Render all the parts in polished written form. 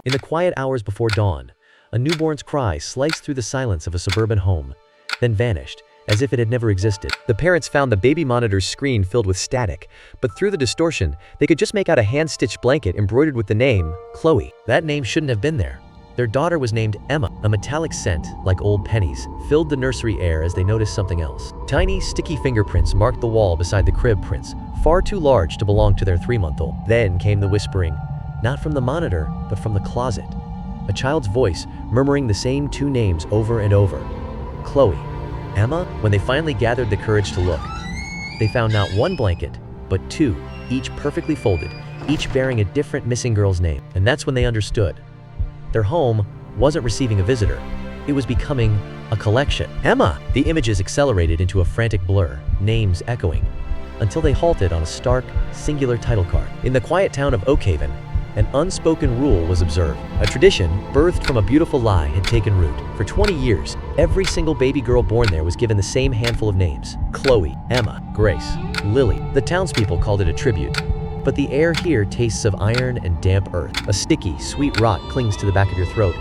In the quiet hours before dawn, a newborn's cry sliced through the silence of a suburban home, then vanished, as if it had never existed. The parents found the baby monitor's screen filled with static, but through the distortion, they could just make out a hand-stitched blanket embroidered with the name, Chloe. That name shouldn't have been there. Their daughter was named Emma. A metallic scent, like old pennies, filled the nursery air as they noticed something else. Tiny, sticky fingerprints marked the wall beside the crib prints, far too large to belong to their 3-month-old. Then came the whispering, not from the monitor, but from the closet. A child's voice, murmuring the same 2 names over and over. Chloe. Emma? When they finally gathered the courage to look, they found not 1 blanket, but 2, each perfectly folded, each bearing a different missing girl's name. And that's when they understood. Their home wasn't receiving a visitor. It was becoming a collection. Emma! The images accelerated into a frantic blur, names echoing, until they halted on a stark, singular title card. In the quiet town of Oakhaven, an unspoken rule was observed. A tradition, birthed from a beautiful lie, had taken root. For 20 years, every single baby girl born there was given the same handful of names: Chloe, Emma, Grace, Lily. The townspeople called it a tribute. But the air here tastes of iron and damp earth. A sticky, sweet rot clings to the back of your throat.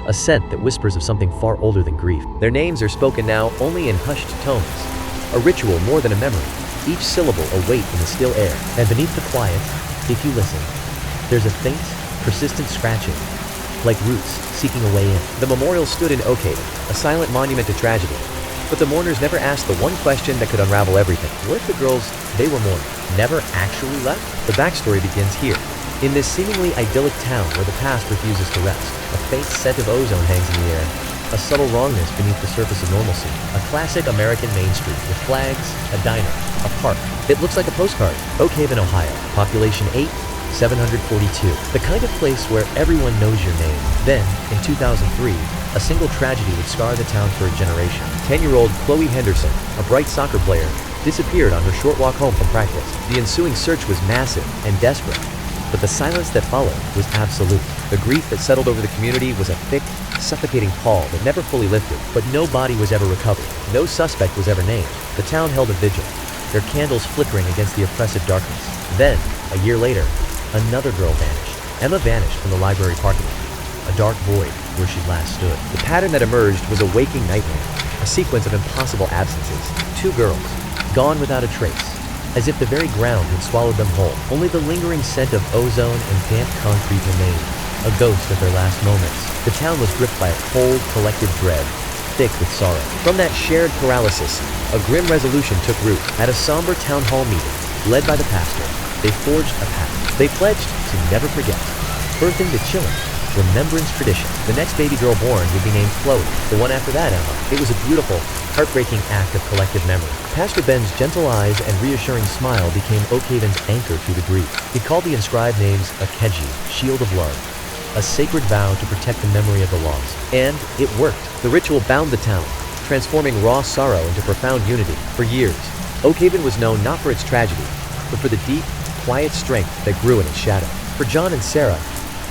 A scent that whispers of something far older than grief. Their names are spoken now only in hushed tones. A ritual more than a memory. Each syllable a weight in the still air. And beneath the quiet, if you listen, there's a faint, persistent scratching, like roots seeking a way in. The memorial stood in Oakhaven, a silent monument to tragedy. But the mourners never asked the one question that could unravel everything. What if the girls they were mourning never actually left? The backstory begins here, in this seemingly idyllic town where the past refuses to rest. A faint scent of ozone hangs in the air, a subtle wrongness beneath the surface of normalcy. A classic American Main Street with flags, a diner, a park. It looks like a postcard. Oakhaven, Ohio, population 8,742. The kind of place where everyone knows your name. Then, in 2003, a single tragedy would scar the town for a generation. 10-year-old Chloe Henderson, a bright soccer player, disappeared on her short walk home from practice. The ensuing search was massive and desperate, but the silence that followed was absolute. The grief that settled over the community was a thick, suffocating pall that never fully lifted, but no body was ever recovered. No suspect was ever named. The town held a vigil, their candles flickering against the oppressive darkness. Then, a year later, another girl vanished. Emma vanished from the library parking lot, a dark void where she last stood. The pattern that emerged was a waking nightmare, a sequence of impossible absences. 2 girls, gone without a trace, as if the very ground had swallowed them whole. Only the lingering scent of ozone and damp concrete remained, a ghost of their last moments. The town was gripped by a cold, collective dread, thick with sorrow. From that shared paralysis, a grim resolution took root. At a somber town hall meeting, led by the pastor, they forged a pact. They pledged to never forget, birthing the chilling, remembrance tradition. The next baby girl born would be named Chloe. The one after that, Emma. It was a beautiful, heartbreaking act of collective memory. Pastor Ben's gentle eyes and reassuring smile became Oakhaven's anchor through the grief. He called the inscribed names a keji, shield of love, a sacred vow to protect the memory of the lost. And it worked. The ritual bound the town, transforming raw sorrow into profound unity. For years, Oakhaven was known not for its tragedy, but for the deep, quiet strength that grew in its shadow. For John and Sarah,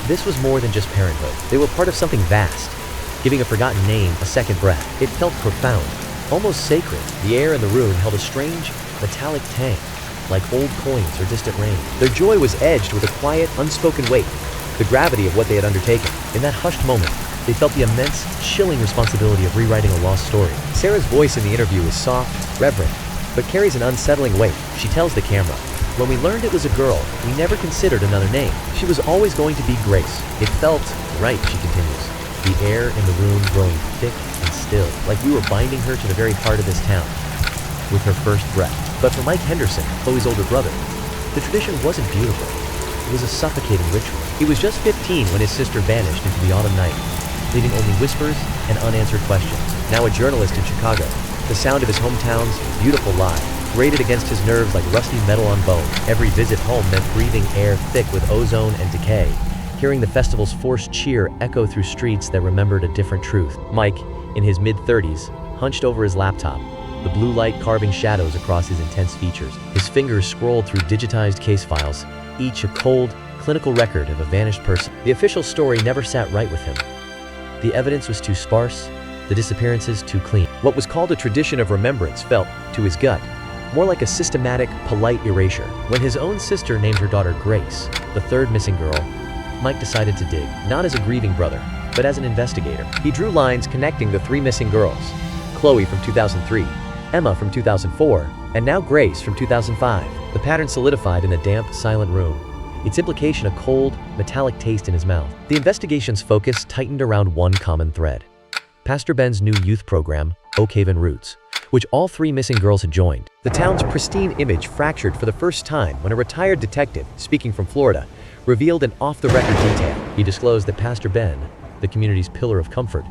this was more than just parenthood. They were part of something vast, giving a forgotten name a second breath. It felt profound, almost sacred. The air in the room held a strange, metallic tang, like old coins or distant rain. Their joy was edged with a quiet, unspoken weight, the gravity of what they had undertaken. In that hushed moment, they felt the immense, chilling responsibility of rewriting a lost story. Sarah's voice in the interview is soft, reverent, but carries an unsettling weight. She tells the camera, "When we learned it was a girl, we never considered another name. She was always going to be Grace. It felt right," she continues, the air in the room growing thick and still, like we were binding her to the very heart of this town with her first breath. But for Mike Henderson, Chloe's older brother, the tradition wasn't beautiful. It was a suffocating ritual. He was just 15 when his sister vanished into the autumn night, leaving only whispers and unanswered questions. Now a journalist in Chicago, the sound of his hometown's beautiful lie grated against his nerves like rusty metal on bone. Every visit home meant breathing air thick with ozone and decay, hearing the festival's forced cheer echo through streets that remembered a different truth. Mike, in his mid-30s, hunched over his laptop, the blue light carving shadows across his intense features. His fingers scrolled through digitized case files, each a cold, clinical record of a vanished person. The official story never sat right with him. The evidence was too sparse, the disappearances too clean. What was called a tradition of remembrance felt, to his gut, more like a systematic, polite erasure. When his own sister named her daughter Grace, the third missing girl, Mike decided to dig, not as a grieving brother, but as an investigator. He drew lines connecting the 3 missing girls: Chloe from 2003, Emma from 2004, and now Grace from 2005. The pattern solidified in the damp, silent room, its implication a cold, metallic taste in his mouth. The investigation's focus tightened around one common thread: Pastor Ben's new youth program, Oakhaven Roots, which all 3 missing girls had joined. The town's pristine image fractured for the first time when a retired detective, speaking from Florida, revealed an off-the-record detail. He disclosed that Pastor Ben, the community's pillar of comfort,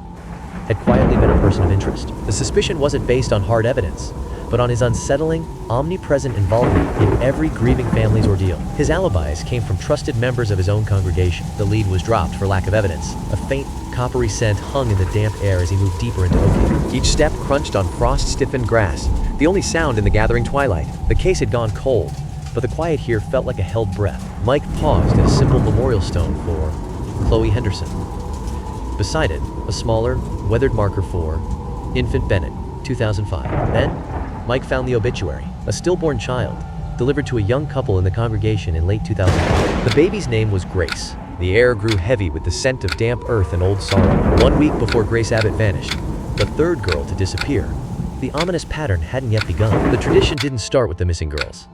had quietly been a person of interest. The suspicion wasn't based on hard evidence, but on his unsettling, omnipresent involvement in every grieving family's ordeal. His alibis came from trusted members of his own congregation. The lead was dropped for lack of evidence. A faint, coppery scent hung in the damp air as he moved deeper into Oakhaven. Each step crunched on frost-stiffened grass, the only sound in the gathering twilight. The case had gone cold, but the quiet here felt like a held breath. Mike paused at a simple memorial stone for Chloe Henderson. Beside it, a smaller, weathered marker for Infant Bennett, 2005. Then, Mike found the obituary, a stillborn child, delivered to a young couple in the congregation in late 2005. The baby's name was Grace. The air grew heavy with the scent of damp earth and old sorrow. 1 week before Grace Abbott vanished, the 3rd girl to disappear, the ominous pattern hadn't yet begun. The tradition didn't start with the missing girls.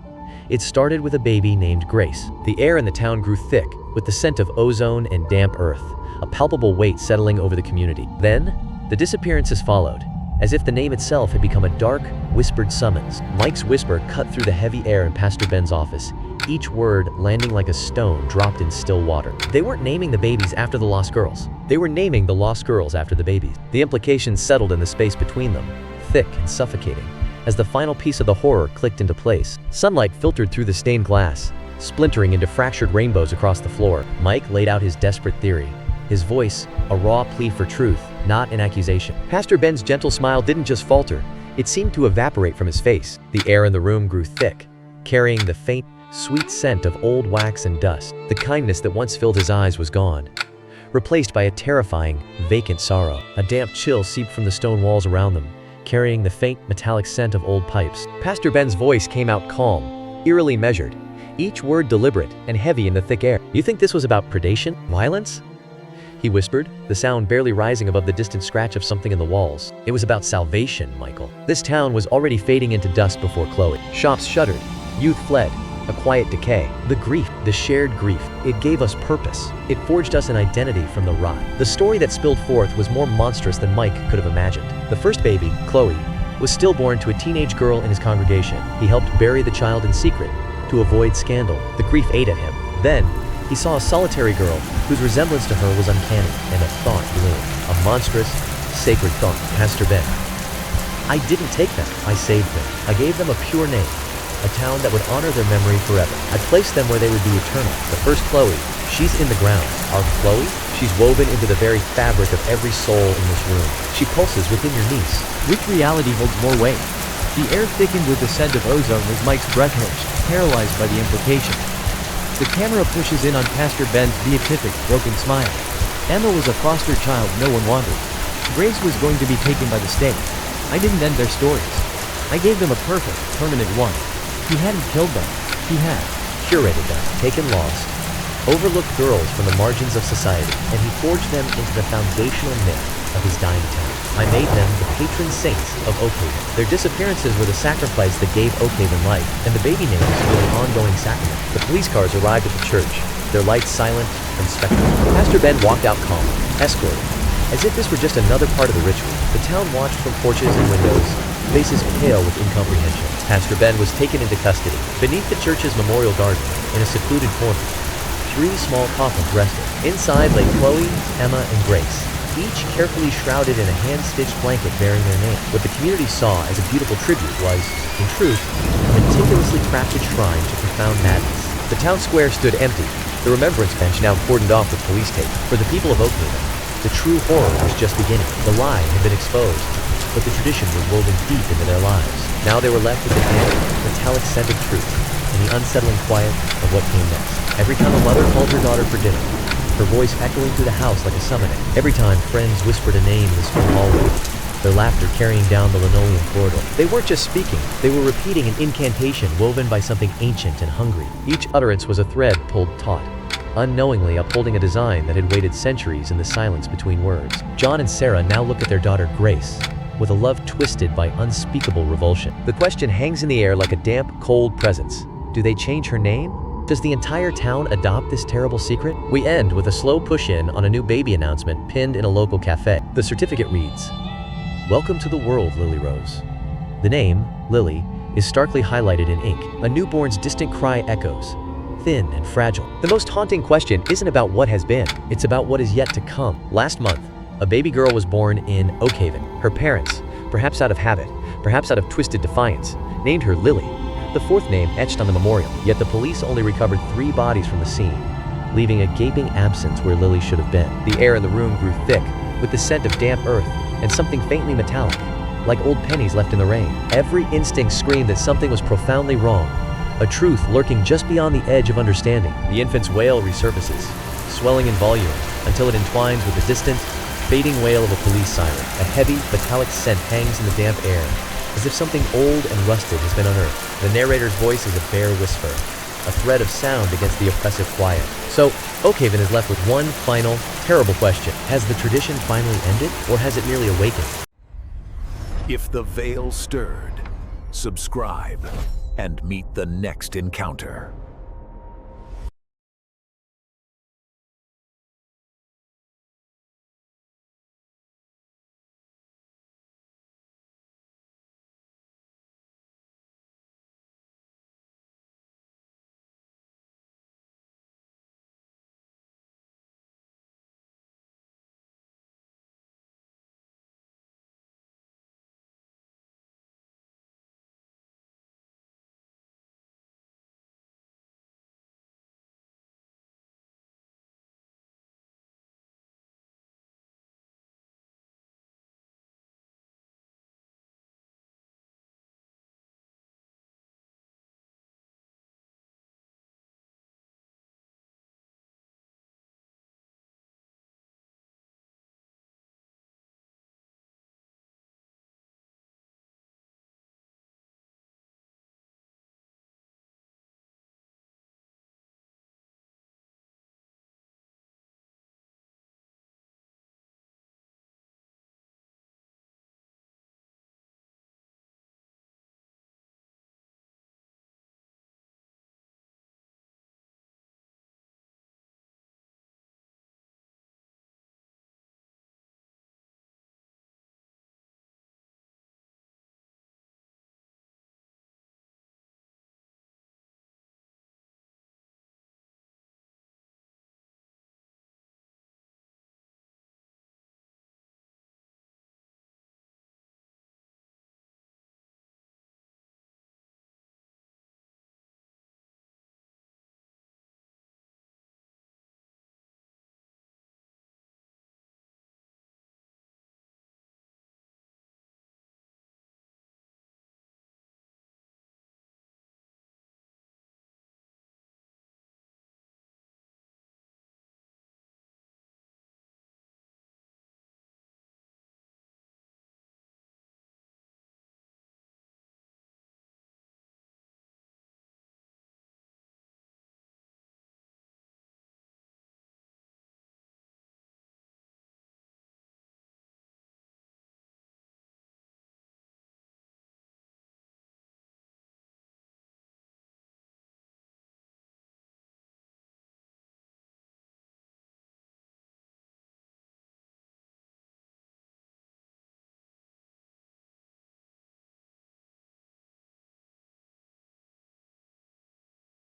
It started with a baby named Grace. The air in the town grew thick with the scent of ozone and damp earth, a palpable weight settling over the community. Then, the disappearances followed, as if the name itself had become a dark, whispered summons. Mike's whisper cut through the heavy air in Pastor Ben's office, each word landing like a stone dropped in still water. They weren't naming the babies after the lost girls. They were naming the lost girls after the babies. The implications settled in the space between them, thick and suffocating, as the final piece of the horror clicked into place. Sunlight filtered through the stained glass, splintering into fractured rainbows across the floor. Mike laid out his desperate theory, his voice a raw plea for truth, not an accusation. Pastor Ben's gentle smile didn't just falter, it seemed to evaporate from his face. The air in the room grew thick, carrying the faint, sweet scent of old wax and dust. The kindness that once filled his eyes was gone, replaced by a terrifying, vacant sorrow. A damp chill seeped from the stone walls around them, carrying the faint, metallic scent of old pipes. Pastor Ben's voice came out calm, eerily measured, each word deliberate and heavy in the thick air. "You think this was about predation? Violence?" he whispered, the sound barely rising above the distant scratch of something in the walls. "It was about salvation, Michael." This town was already fading into dust before Chloe. Shops shuttered, youth fled, a quiet decay. The grief, the shared grief, it gave us purpose. It forged us an identity from the rot. The story that spilled forth was more monstrous than Mike could have imagined. The first baby, Chloe, was stillborn to a teenage girl in his congregation. He helped bury the child in secret to avoid scandal. The grief ate at him. Then, he saw a solitary girl whose resemblance to her was uncanny, and a thought bloomed. A monstrous, sacred thought. Pastor Ben. "I didn't take them, I saved them. I gave them a pure name, a town that would honor their memory forever. I placed them where they would be eternal. The first Chloe, she's in the ground. Our Chloe, she's woven into the very fabric of every soul in this room. She pulses within your niece." Which reality holds more weight? The air thickened with the scent of ozone as Mike's breath hitched, paralyzed by the implication. The camera pushes in on Pastor Ben's beatific, broken smile. Emma was a foster child no one wanted. Grace was going to be taken by the state. I didn't end their stories. I gave them a perfect, permanent one. He hadn't killed them. He had Curated them, taken lost, overlooked girls from the margins of society, and he forged them into the foundational myth of his dying town. "I made them the patron saints of Oakhaven." Their disappearances were the sacrifice that gave Oakhaven life, and the baby names were an ongoing sacrament. The police cars arrived at the church, their lights silent and spectral. Pastor Ben walked out calm, escorted, as if this were just another part of the ritual. The town watched from porches and windows, faces pale with incomprehension. Pastor Ben was taken into custody. Beneath the church's memorial garden, in a secluded corner, 3 small coffins rested. Inside lay Chloe, Emma, and Grace, each carefully shrouded in a hand-stitched blanket bearing their name. What the community saw as a beautiful tribute was, in truth, a meticulously crafted shrine to profound madness. The town square stood empty, the remembrance bench now cordoned off with police tape. For the people of Oakhaven, the true horror was just beginning. The lie had been exposed, but the tradition was woven deep into their lives. Now they were left with the damp, metallic scent of truth and the unsettling quiet of what came next. Every time a mother called her daughter for dinner, her voice echoing through the house like a summoning. Every time friends whispered a name in the school hallway, their laughter carrying down the linoleum corridor. They weren't just speaking, they were repeating an incantation woven by something ancient and hungry. Each utterance was a thread pulled taut, unknowingly upholding a design that had waited centuries in the silence between words. John and Sarah now look at their daughter Grace, with a love twisted by unspeakable revulsion. The question hangs in the air like a damp, cold presence. Do they change her name? Does the entire town adopt this terrible secret? We end with a slow push-in on a new baby announcement pinned in a local cafe. The certificate reads, "Welcome to the world, Lily Rose." The name, Lily, is starkly highlighted in ink. A newborn's distant cry echoes, thin and fragile. The most haunting question isn't about what has been, it's about what is yet to come. Last month, a baby girl was born in Oakhaven. Her parents, perhaps out of habit, perhaps out of twisted defiance, named her Lily, the fourth name etched on the memorial. Yet the police only recovered 3 bodies from the scene, leaving a gaping absence where Lily should have been. The air in the room grew thick, with the scent of damp earth and something faintly metallic, like old pennies left in the rain. Every instinct screamed that something was profoundly wrong, a truth lurking just beyond the edge of understanding. The infant's wail resurfaces, swelling in volume, until it entwines with the distant, fading wail of a police siren. A heavy, metallic scent hangs in the damp air, as if something old and rusted has been unearthed. The narrator's voice is a bare whisper, a thread of sound against the oppressive quiet. So, Oakhaven is left with one final, terrible question. Has the tradition finally ended, or has it merely awakened? If the veil stirred, subscribe and meet the next encounter.